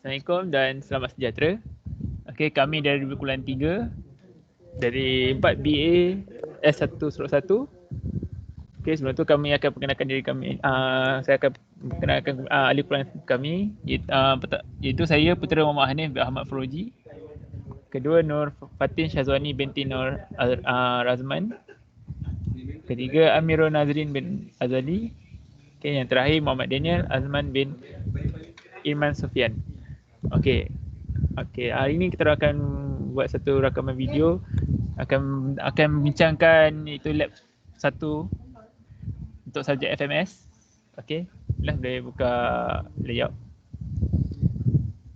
Assalamualaikum dan selamat sejahtera. Okey, kami dari Kumpulan 3 dari 4 BA S1/1. Okey, sebelum tu kami akan perkenalkan diri kami. Saya akan perkenalkan ahli kumpulan kami, iaitu saya Putera Muhammad Hanif bin Ahmad Furoji. Kedua, Nur Fatin Syazwani binti Nur Razman. Ketiga, Amirul Nazrin bin Azali. Okay, yang terakhir Muhammad Daniel Azman bin Irman Sofian. Okey. Hari ini kita akan buat satu rakaman video, akan membincangkan itu lab 1 untuk subjek FMS. Okey. Lah boleh buka layout.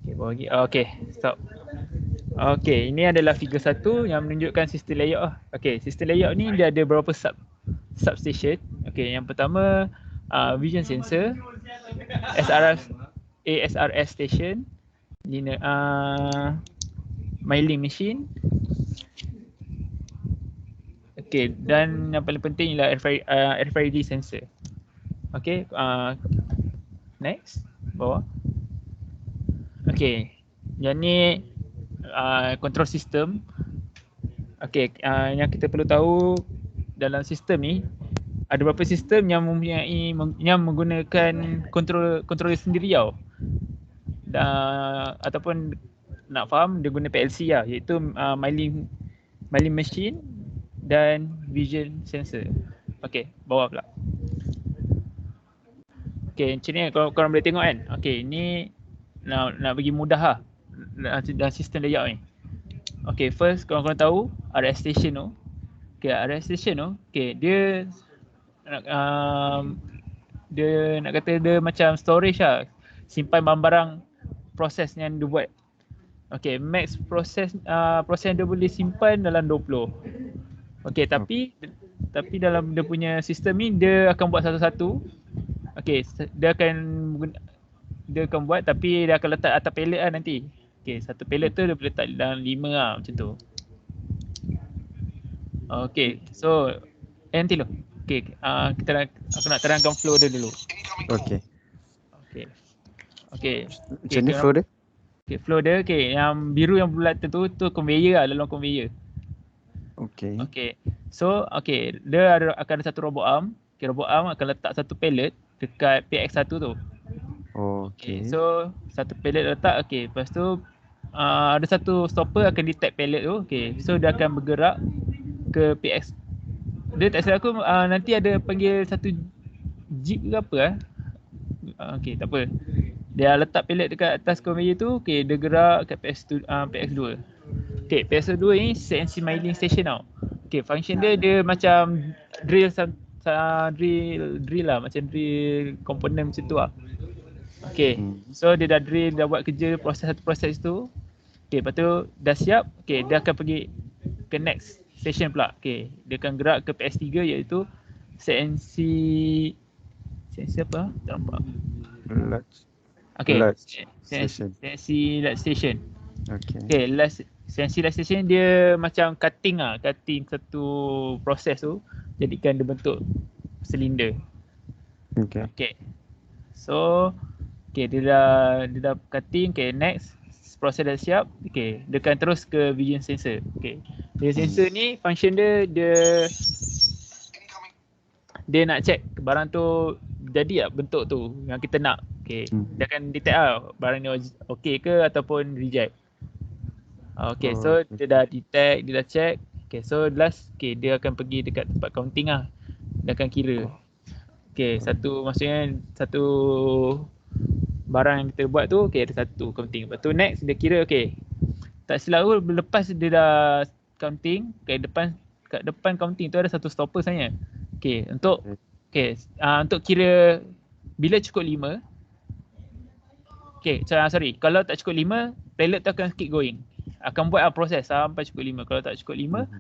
Okey, bawah lagi. Okey, stop. Okey, ini adalah figure 1 yang menunjukkan sistem layout. Okey, sistem layout ni dia ada beberapa substation. Okey, yang pertama vision sensor, ASRS station, milling machine. Okey, dan yang paling penting ialah RFID sensor. Okey, next, bawah. Okey, yang ni control system. Okey, yang kita perlu tahu dalam sistem ni ada beberapa sistem yang menggunakan controller sendiri tau. Ataupun nak faham dia guna PLC lah, iaitu milling machine dan vision sensor. Okey, bawah pula. Okey, macam ni korang boleh tengok kan. Okey, ni nak bagi mudah lah dalam sistem layout ni. Okey, first korang tahu RS station tu. Okey, RS station tu, okey, dia nak kata dia macam storage lah, simpan barang-barang proses yang dia buat. Okey, max proses yang dia boleh simpan dalam 20. Okey, tapi dalam dia punya sistem ni dia akan buat satu-satu. Okey, dia akan buat, tapi dia akan letak atas pallet lah nanti. Okey, satu pallet tu dia boleh letak dalam 5 lah macam tu. Okey, so nanti lo. Okey, aku nak terangkan flow dia dulu. Okey. Macam ni flow dia? Okey, flow dia, okey, yang biru yang bulat tu conveyor lah, dalam conveyor. Okey. So, okey, dia akan ada satu robot arm. Okey, robot arm akan letak satu pallet dekat PX1 tu. Okey. So, satu pallet letak, okey, lepas tu ada satu stopper akan detect pallet tu. Okey, so dia akan bergerak ke PX. Dia tak silap aku nanti ada panggil satu jeep ke apa okey, tak apa. Dia letak pallet dekat atas conveyor tu, okey, dia gerak ke PX2. Okey, PX2 ni CNC milling station tau. Okey, function dia macam drill lah, macam drill komponen macam tu lah. Okey, so dia dah drill, dah buat kerja satu proses tu. Okey, lepas tu dah siap, okey, dia akan pergi ke next station pula. Okey, dia akan gerak ke PS3, iaitu CNC apa? Tak nampak. Okey, CNC latch station. Okey, CNC latch station dia macam cutting satu proses tu, jadikan dia bentuk silinder. Okey. So, okey, dia dah cutting. Okey, next proses dah siap. Okey, dia akan terus ke vision sensor. Okey. Vision sensor ni function dia nak check barang tu jadi tak bentuk tu yang kita nak. Okey, dia akan detect barang ni okey ke ataupun reject. Okey, so dia dah detect, dia dah check. Okey, so last, okey, dia akan pergi dekat tempat counting lah. Dia akan kira. Okey, maksudnya satu barang yang kita buat tu, okey, ada satu counting. Lepas tu next dia kira, okey, tak silap aku, lepas dia dah counting, kat depan counting tu ada satu stopper sebenarnya. Okey, untuk kira bila cukup 5. Okey, sorry, kalau tak cukup 5, pallet tu akan keep going. Akan buat proses sampai cukup 5. Kalau tak cukup 5,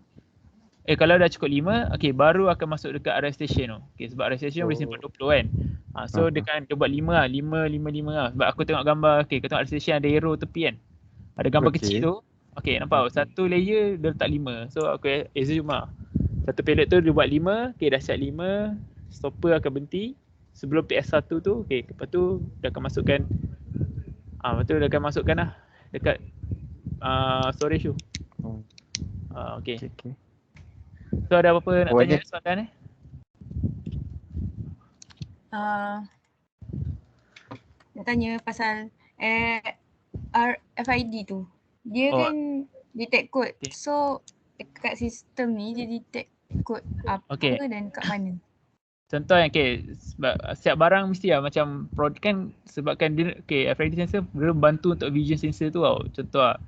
kalau dah cukup 5, okey, baru akan masuk dekat RS station tu. Okey, sebab RS station boleh simpan 20 kan. So dia buat 5 lah, 5 lah. Sebab aku tengok gambar, okey, kau tengok RS station ada arrow tepi kan. Ada gambar kecil tu. Okey, nampak satu layer dia letak 5. So aku assume lah, satu pallet tu dia buat 5. Okey, dah siap 5, stopper akan berhenti sebelum PS1 tu. Okey, lepas tu dia akan masukkan Lepas tu dia akan masukkan lah dekat storage tu. Oh, Okay. okay. So ada apa-apa nak tanya Awalnya soalan ni? Nak tanya pasal RFID tu. Dia Oh, kan detect kod. okay. So dekat sistem ni dia detect kod apa Okay. dan kat mana? Contoh yang sebab setiap barang mesti lah macam kan sebabkan dia RFID sensor dia bantu untuk vision sensor tu tau. Contoh lah,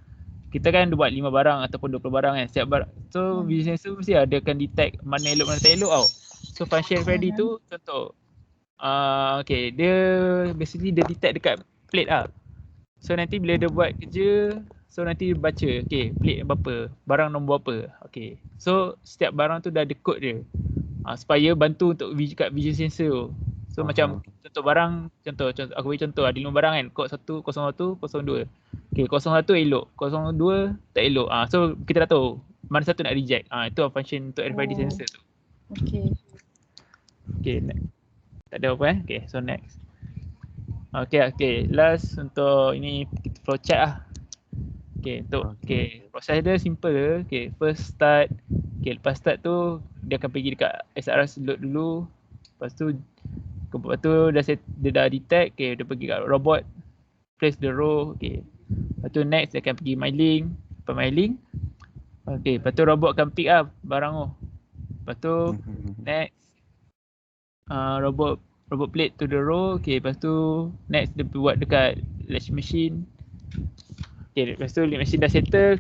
kita kan buat 5 barang ataupun 20 barang kan. Setiap barang so vision sensor mesti lah, dia akan detect mana elok mana tak elok tau. So function RFID tu contoh dia basically dia detect dekat plate lah. So nanti bila dia buat kerja, so nanti baca plate berapa, barang nombor apa. So setiap barang tu dah ada kod dia. Supaya bantu untuk kat vision sensor tu. So macam contoh barang, contoh aku bagi contoh ada 5 barang kan, kod 1, 01, 02. 01 elok, 02 tak elok. So kita dah tahu mana satu nak reject. Itu function untuk RFID sensor tu. Tak ada apa so next. Last untuk ini kita flowchart lah. Untuk proses dia simple je. First start. Lepas start tu dia akan pergi dekat SRS load dulu. Lepas tu dia dah detect, dia pergi kat robot, place the row. Lepas tu next dia akan pergi myling. Lepas tu robot akan pick up barang tu. Lepas tu next robot plate to the row. Lepas tu next dia buat dekat latch machine. Lepas tu latch machine dah settle.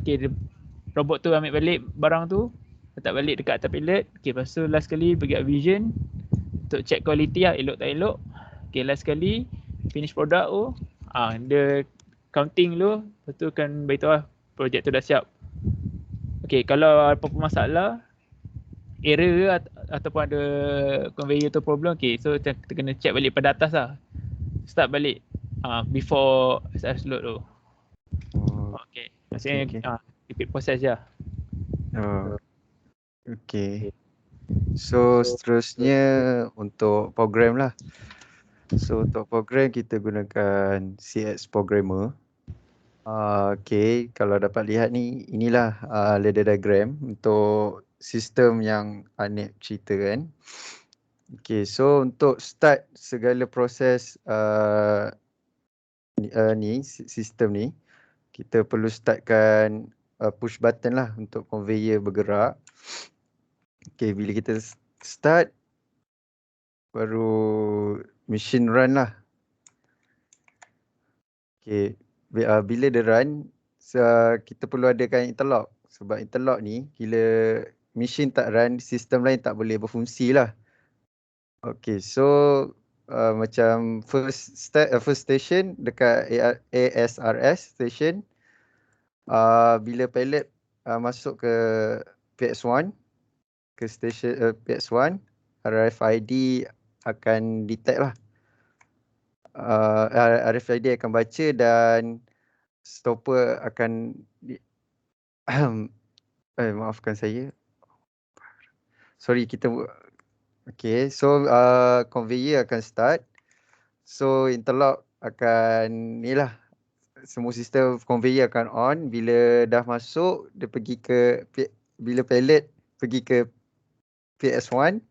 Robot tu ambil balik barang tu, letak balik dekat atas pallet. Lepas tu last sekali pergi kat vision untuk check quality lah, elok tak elok. Last sekali finish product tu, dia counting dulu. Lepas tu akan beritahu lah projek tu dah siap. Kalau apa-apa masalah, error ataupun ada conveyor tu problem, so kita kena check balik pada atas lah. Start balik before SRS load tu. Maksudnya repeat proses je. So seterusnya untuk program lah. So untuk program kita gunakan CX Programmer. Kalau dapat lihat ni, inilah ladder diagram untuk sistem yang Anip cerita kan. So untuk start segala proses sistem ni, kita perlu startkan push button lah untuk conveyor bergerak. Bila kita start, baru machine run lah. Bila dia run, kita perlu adakan interlock. Sebab interlock ni, bila machine tak run, sistem lain tak boleh berfungsi lah. So macam first station dekat ASRS station, bila pallet masuk ke PX1, ke station PX1, RFID akan detect lah. RFID akan baca dan stopper akan maafkan saya. Sorry, so conveyor akan start. So interlock akan ni lah, semua sistem conveyor akan on. Bila dah masuk, dia pergi ke, bila pallet pergi ke PS1,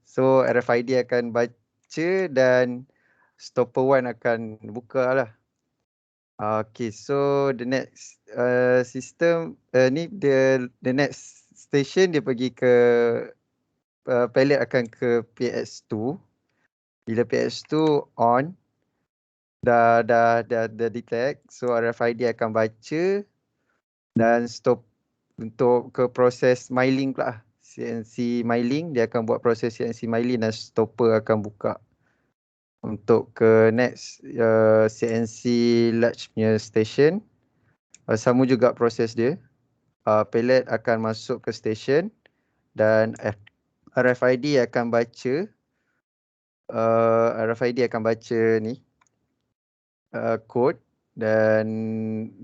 so RFID akan baca dan stopper 1 akan buka lah. So the next system the next station dia pergi ke pallet akan ke PS2. Bila PS2 on, dah detect, so RFID akan baca dan stop untuk ke proses myling pula. CNC myling, dia akan buat proses CNC myling dan stopper akan buka. Untuk ke next CNC large punya station, sama juga proses dia. Pallet akan masuk ke station dan RFID akan baca ni kod, dan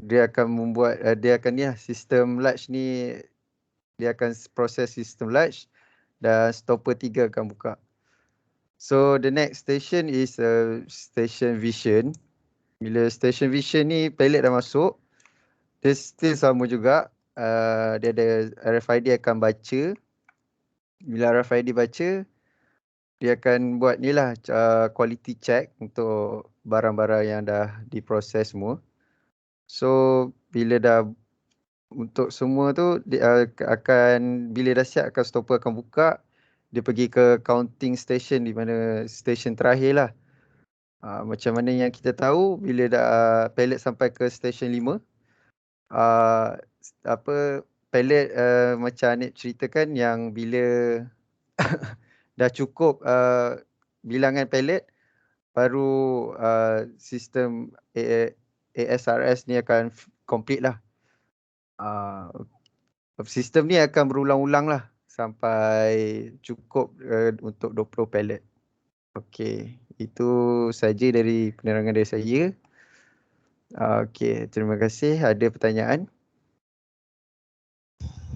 dia akan membuat sistem large ni, dia akan proses sistem large dan stopper 3 akan buka. So the next station is station vision. Bila station vision ni pallet dah masuk, dia still sama juga. Dia ada RFID akan baca. Bila RFID baca, dia akan buat ni lah quality check untuk barang-barang yang dah diproses semua. So bila dah untuk semua tu dia akan, bila dah siap akan stopper akan buka, dia pergi ke counting station di mana station terakhir lah. Macam mana yang kita tahu bila dah pallet sampai ke station 5, pallet macam Anik ceritakan yang bila dah cukup bilangan pallet, baru sistem ASRS ni akan complete lah. Sistem ni akan berulang-ulang lah sampai cukup untuk 20 pallet. Okey, itu saja dari penerangan dari saya. Okey, terima kasih. Ada pertanyaan?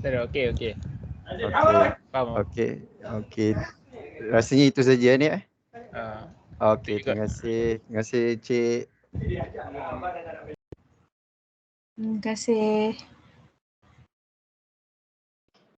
Okey. Okey. Faham. Okey. Rasanya itu saja ni Ah, Okey, terima kasih. Terima kasih Cik. Terima kasih.